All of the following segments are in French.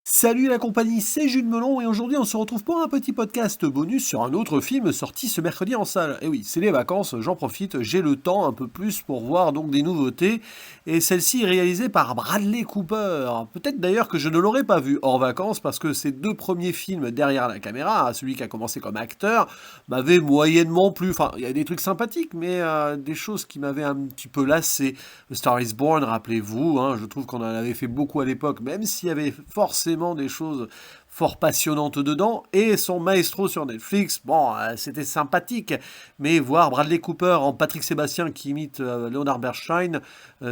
Salut la compagnie, c'est Jules Melon et aujourd'hui on se retrouve pour un petit podcast bonus sur un autre film sorti ce mercredi en salle. Et oui, c'est les vacances, j'en profite, j'ai le temps un peu plus pour voir donc des nouveautés et celle-ci est réalisée par Bradley Cooper. Peut-être d'ailleurs que je ne l'aurais pas vu hors vacances parce que ses deux premiers films derrière la caméra, celui qui a commencé comme acteur, m'avaient moyennement plu. Enfin, il y a des trucs sympathiques mais des choses qui m'avaient un petit peu lassé. The Star is Born, rappelez-vous, hein, je trouve qu'on en avait fait beaucoup à l'époque, même s'il y avait forcément des choses fort passionnantes dedans, et son Maestro sur Netflix, bon, c'était sympathique, mais voir Bradley Cooper en Patrick Sébastien qui imite Leonard Bernstein,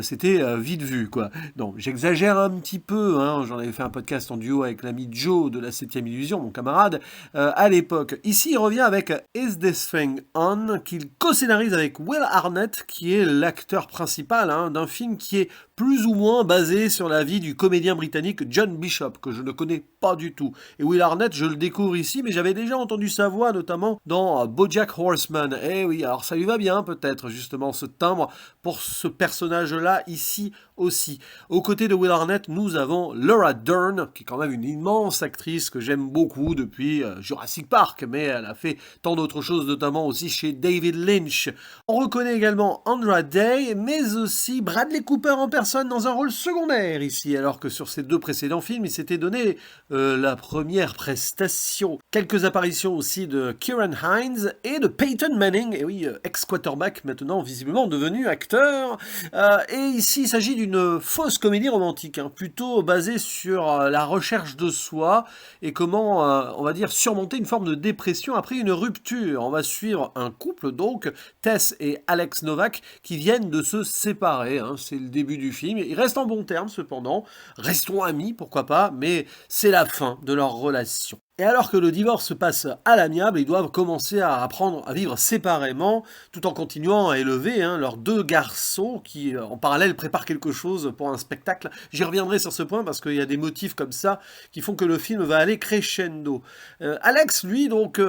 c'était vite vu, quoi. Donc, j'exagère un petit peu, hein, j'en avais fait un podcast en duo avec l'ami Joe de la 7ème Illusion, mon camarade, à l'époque. Ici, il revient avec Is This Thing On, qu'il co-scénarise avec Will Arnett, qui est l'acteur principal hein, d'un film qui est plus ou moins basé sur la vie du comédien britannique John Bishop, que je ne connais pas du tout. Et Will Arnett, je le découvre ici, mais j'avais déjà entendu sa voix, notamment dans BoJack Horseman. Eh oui, alors ça lui va bien peut-être, justement, ce timbre pour ce personnage-là, ici aussi. Aux côtés de Will Arnett, nous avons Laura Dern, qui est quand même une immense actrice que j'aime beaucoup depuis Jurassic Park, mais elle a fait tant d'autres choses, notamment aussi chez David Lynch. On reconnaît également Andra Day, mais aussi Bradley Cooper en personne dans un rôle secondaire ici, alors que sur ces deux précédents films, il s'était donné la première prestation. Quelques apparitions aussi de Kieran Hines et de Peyton Manning, et oui, ex-quarterback maintenant visiblement devenu acteur. Et ici, il s'agit d'une fausse comédie romantique, hein, plutôt basée sur la recherche de soi et comment, on va dire, surmonter une forme de dépression après une rupture. On va suivre un couple donc, Tess et Alex Novak, qui viennent de se séparer. Hein. C'est le début du film. Ils restent en bons termes cependant. Restons amis, pourquoi pas, mais c'est la fin de leur relation. Et alors que le divorce se passe à l'amiable, ils doivent commencer à apprendre à vivre séparément, tout en continuant à élever hein, leurs deux garçons qui, en parallèle, préparent quelque chose pour un spectacle. J'y reviendrai sur ce point parce qu'il y a des motifs comme ça qui font que le film va aller crescendo. Alex, lui, donc,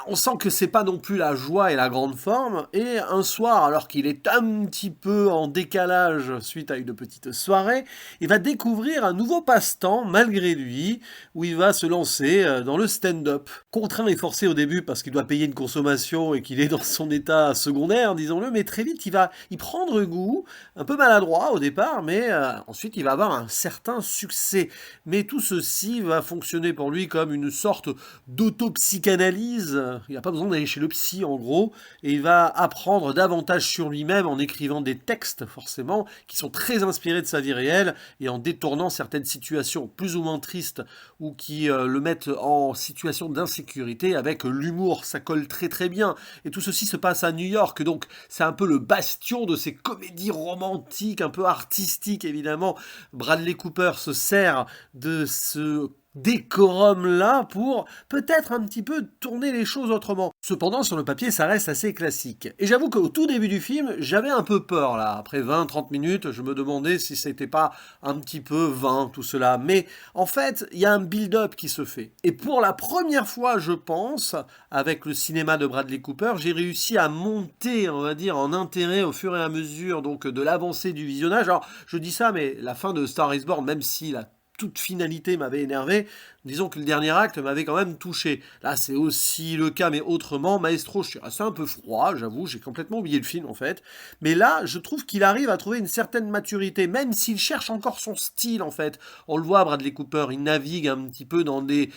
on sent que c'est pas non plus la joie et la grande forme. Et un soir, alors qu'il est un petit peu en décalage suite à une petite soirée, il va découvrir un nouveau passe-temps malgré lui, où il va se lancer dans le stand-up. Contraint et forcé au début parce qu'il doit payer une consommation et qu'il est dans son état secondaire, disons-le, mais très vite il va y prendre goût, un peu maladroit au départ, mais ensuite il va avoir un certain succès. Mais tout ceci va fonctionner pour lui comme une sorte d'autopsychanalyse. Il n'a pas besoin d'aller chez le psy en gros, et il va apprendre davantage sur lui-même en écrivant des textes forcément qui sont très inspirés de sa vie réelle et en détournant certaines situations plus ou moins tristes ou qui le mettent en situation d'insécurité avec l'humour. Ça colle très très bien. Et tout ceci se passe à New York, donc c'est un peu le bastion de ces comédies romantiques, un peu artistiques évidemment. Bradley Cooper se sert de ce décorum-là pour peut-être un petit peu tourner les choses autrement. Cependant, sur le papier, ça reste assez classique. Et j'avoue qu'au tout début du film, j'avais un peu peur, là. Après 20-30 minutes, je me demandais si c'était pas un petit peu vain, tout cela. Mais en fait, il y a un build-up qui se fait. Et pour la première fois, je pense, avec le cinéma de Bradley Cooper, j'ai réussi à monter, on va dire, en intérêt au fur et à mesure donc de l'avancée du visionnage. Alors, je dis ça, mais la fin de Star is Born, même si la toute finalité m'avait énervé, disons que le dernier acte m'avait quand même touché. Là, c'est aussi le cas, mais autrement. Maestro, je suis resté un peu froid, j'avoue, j'ai complètement oublié le film en fait. Mais là, je trouve qu'il arrive à trouver une certaine maturité, même s'il cherche encore son style en fait. On le voit, Bradley Cooper, il navigue un petit peu dans des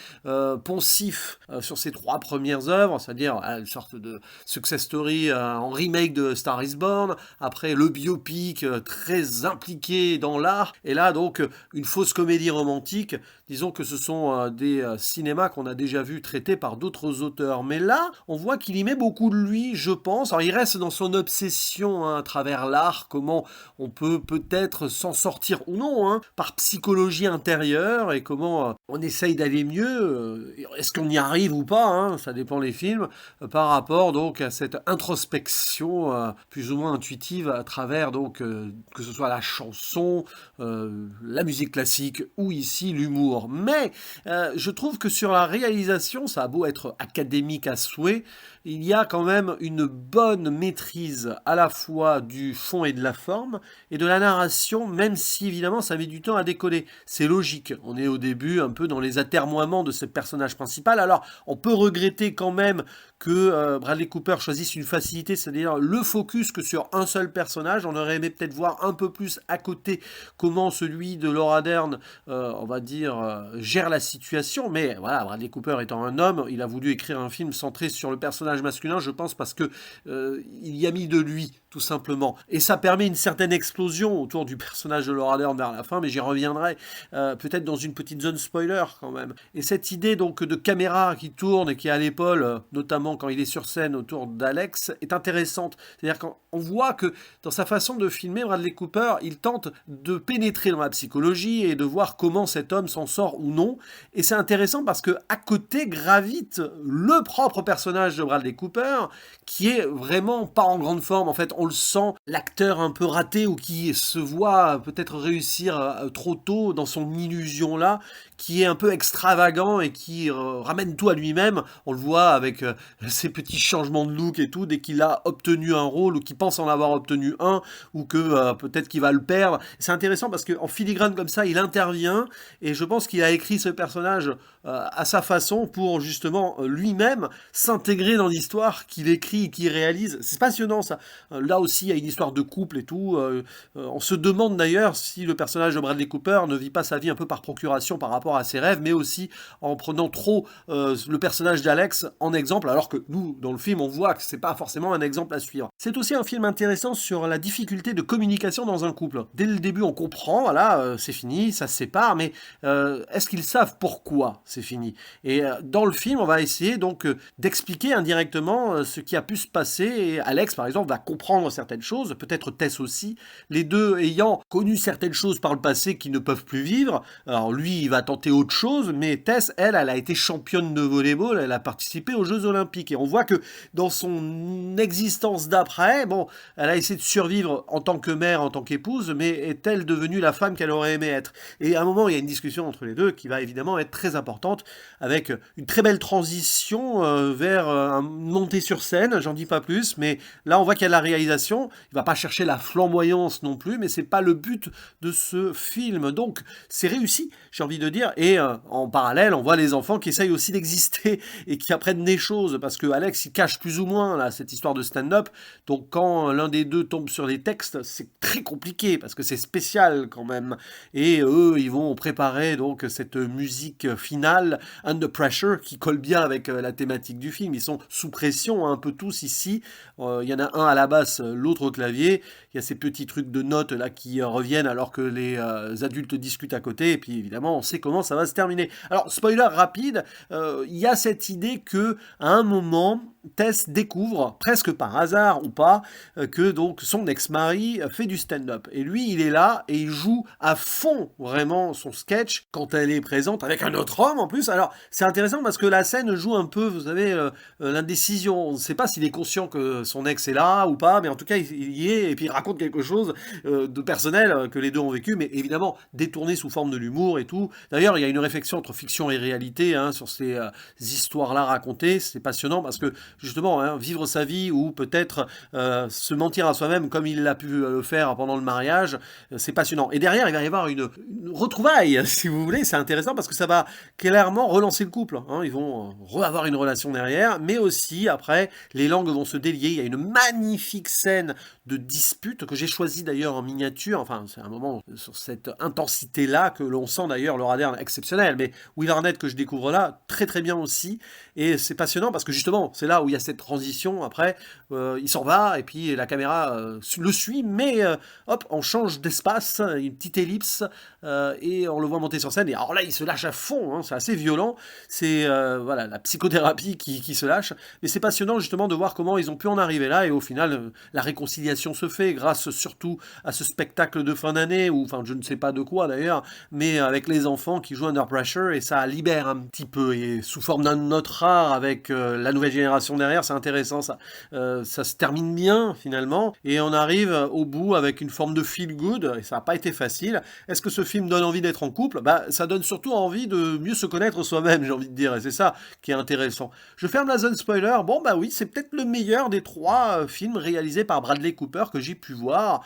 poncifs sur ses trois premières œuvres, c'est-à-dire une sorte de success story en remake de Star is Born, après le biopic très impliqué dans l'art, et là donc une fausse comédie romantique. Disons que ce sont des cinémas qu'on a déjà vus traités par d'autres auteurs. Mais là, on voit qu'il y met beaucoup de lui, je pense. Alors, il reste dans son obsession hein, à travers l'art, comment on peut peut-être s'en sortir ou non, hein, par psychologie intérieure, et comment on essaye d'aller mieux. Est-ce qu'on y arrive ou pas hein, ça dépend les films, par rapport donc à cette introspection plus ou moins intuitive à travers donc que ce soit la chanson, la musique classique ou ici l'humour. Mais je trouve que sur la réalisation, ça a beau être académique à souhait, il y a quand même une bonne maîtrise à la fois du fond et de la forme, et de la narration, même si évidemment ça met du temps à décoller. C'est logique, on est au début un peu dans les atermoiements de ce personnage principal, alors on peut regretter quand même que Bradley Cooper choisisse une facilité, c'est-à-dire le focus que sur un seul personnage. On aurait aimé peut-être voir un peu plus à côté comment celui de Laura Dern, on va dire, gère la situation. Mais voilà, Bradley Cooper étant un homme, il a voulu écrire un film centré sur le personnage masculin, je pense, parce que il y a mis de lui, tout simplement. Et ça permet une certaine explosion autour du personnage de Laura Dern vers la fin, mais j'y reviendrai peut-être dans une petite zone spoiler quand même. Et cette idée donc de caméra qui tourne et qui est à l'épaule, notamment quand il est sur scène autour d'Alex, est intéressante. C'est-à-dire qu'on voit que dans sa façon de filmer, Bradley Cooper, il tente de pénétrer dans la psychologie et de voir comment cet homme s'en sort ou non. Et c'est intéressant parce que à côté gravite le propre personnage de Bradley Cooper, qui est vraiment pas en grande forme. En fait, on le sent, l'acteur un peu raté ou qui se voit peut-être réussir trop tôt dans son illusion là, qui est un peu extravagant et qui ramène tout à lui-même. On le voit avec ses petits changements de look et tout, dès qu'il a obtenu un rôle ou qu'il pense en avoir obtenu un, ou que peut-être qu'il va le perdre. C'est intéressant parce qu'en filigrane comme ça, il intervient, et je pense qu'il a écrit ce personnage à sa façon pour justement lui-même s'intégrer dans l'histoire qu'il écrit et qu'il réalise. C'est passionnant ça. Là aussi, il y a une histoire de couple et tout. On se demande d'ailleurs si le personnage de Bradley Cooper ne vit pas sa vie un peu par procuration par rapport à ses rêves, mais aussi en prenant trop le personnage d'Alex en exemple, alors que nous, dans le film, on voit que c'est pas forcément un exemple à suivre. C'est aussi un film intéressant sur la difficulté de communication dans un couple. Dès le début, on comprend, voilà, c'est fini, ça se sépare, mais est-ce qu'ils savent pourquoi c'est fini? Et dans le film, on va essayer donc d'expliquer indirectement ce qui a pu se passer, et Alex, par exemple, va comprendre certaines choses, peut-être Tess aussi, les deux ayant connu certaines choses par le passé qu'ils ne peuvent plus vivre. Alors lui, il va tenter autre chose, mais Tess, elle a été championne de volleyball, elle a participé aux Jeux Olympiques, et on voit que dans son existence d'après, bon, elle a essayé de survivre en tant que mère, en tant qu'épouse, mais est-elle devenue la femme qu'elle aurait aimé être? Et à un moment, il y a une discussion entre les deux qui va évidemment être très importante, avec une très belle transition vers une montée sur scène, j'en dis pas plus, mais là on voit qu'il y a de la réalisation, il va pas chercher la flamboyance non plus, mais c'est pas le but de ce film, donc c'est réussi, j'ai envie de dire, et en parallèle, on voit les enfants qui essayent aussi d'exister et qui apprennent des choses, parce que Alex, il cache plus ou moins là, cette histoire de stand-up, donc quand l'un des deux tombe sur les textes, c'est très compliqué, parce que c'est spécial quand même, et eux, ils vont préparer donc cette musique finale, Under Pressure, qui colle bien avec la thématique du film. Ils sont sous pression, un peu tous ici, il y en a un à la basse, l'autre au clavier, il y a ces petits trucs de notes là qui reviennent alors que les adultes discutent à côté, et puis évidemment on sait comment ça va se terminer. Alors spoiler rapide, il y a cette idée que à un moment Tess découvre, presque par hasard ou pas, que donc son ex-mari fait du stand-up. Et lui, il est là et il joue à fond vraiment son sketch quand elle est présente avec un autre homme en plus. Alors c'est intéressant parce que la scène joue un peu, vous savez, l'indécision. On ne sait pas s'il est conscient que son ex est là ou pas, mais en tout cas il y est et puis il raconte quelque chose de personnel que les deux ont vécu, mais évidemment détourné sous forme de l'humour et tout. D'ailleurs, il y a une réflexion entre fiction et réalité sur ces histoires-là racontées. C'est passionnant parce que justement, vivre sa vie ou peut-être se mentir à soi-même comme il l'a pu le faire pendant le mariage, c'est passionnant. Et derrière, il va y avoir une retrouvaille, si vous voulez. C'est intéressant parce que ça va clairement relancer le couple. Ils vont avoir une relation derrière, mais aussi après, les langues vont se délier. Il y a une magnifique scène de dispute que j'ai choisie d'ailleurs en miniature. Enfin, c'est un moment sur cette intensité-là que l'on sent d'ailleurs Laura Dern exceptionnel, mais Will Arnett que je découvre là, très très bien aussi. Et c'est passionnant parce que justement, c'est là où il y a cette transition. Après, il s'en va et puis la caméra le suit, mais hop, on change d'espace, une petite ellipse, et on le voit monter sur scène. Et alors là, il se lâche à fond, c'est assez violent. C'est voilà, la psychothérapie qui se lâche. Mais c'est passionnant justement de voir comment ils ont pu en arriver là. Et au final, la réconciliation se fait grâce surtout à ce spectacle de fin d'année, ou enfin je ne sais pas de quoi d'ailleurs, mais avec les enfants gens qui jouent Under Pressure et ça libère un petit peu et sous forme d'un autre rare avec la nouvelle génération derrière, c'est intéressant ça. Ça se termine bien finalement et on arrive au bout avec une forme de feel good et ça n'a pas été facile. Est-ce que ce film donne envie d'être en couple? Bah ça donne surtout envie de mieux se connaître soi-même, j'ai envie de dire, et c'est ça qui est intéressant. Je ferme la zone spoiler. Bon bah oui, c'est peut-être le meilleur des trois films réalisés par Bradley Cooper que j'ai pu voir.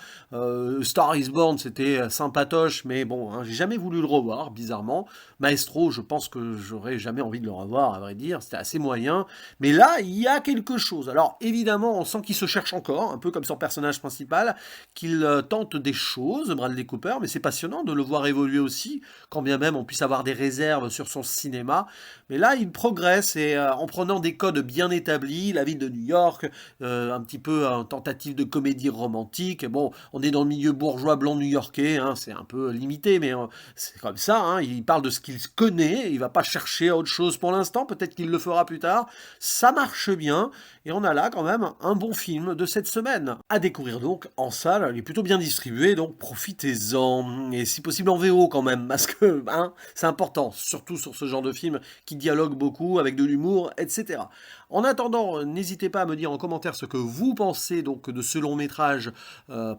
Star is Born, c'était sympatoche, mais bon, hein, j'ai jamais voulu le revoir, bizarrement. Maestro, je pense que j'aurais jamais envie de le revoir, à vrai dire, c'était assez moyen. Mais là, il y a quelque chose. Alors, évidemment, on sent qu'il se cherche encore, un peu comme son personnage principal, qu'il tente des choses, Bradley Cooper, mais c'est passionnant de le voir évoluer aussi, quand bien même on puisse avoir des réserves sur son cinéma. Mais là, il progresse, et en prenant des codes bien établis, la ville de New York, un petit peu en tentative de comédie romantique. Bon, on est dans le milieu bourgeois blanc new-yorkais, hein, c'est un peu limité, mais c'est comme ça, hein, il parle de ce qu'il connaît, il va pas chercher autre chose pour l'instant, peut-être qu'il le fera plus tard. Ça marche bien, et on a là quand même un bon film de cette semaine. À découvrir donc en salle, il est plutôt bien distribué, donc profitez-en, et si possible en VO quand même, parce que hein, c'est important, surtout sur ce genre de film qui dialogue beaucoup, avec de l'humour, etc. En attendant, n'hésitez pas à me dire en commentaire ce que vous pensez donc de ce long métrage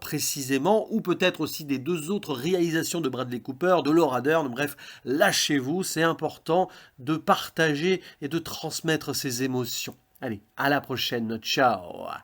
précisément, ou peut-être aussi des deux autres réalisations de Bradley Cooper, de Laura Dern, bref, lâchez-vous, c'est important de partager et de transmettre ses émotions. Allez, à la prochaine, ciao!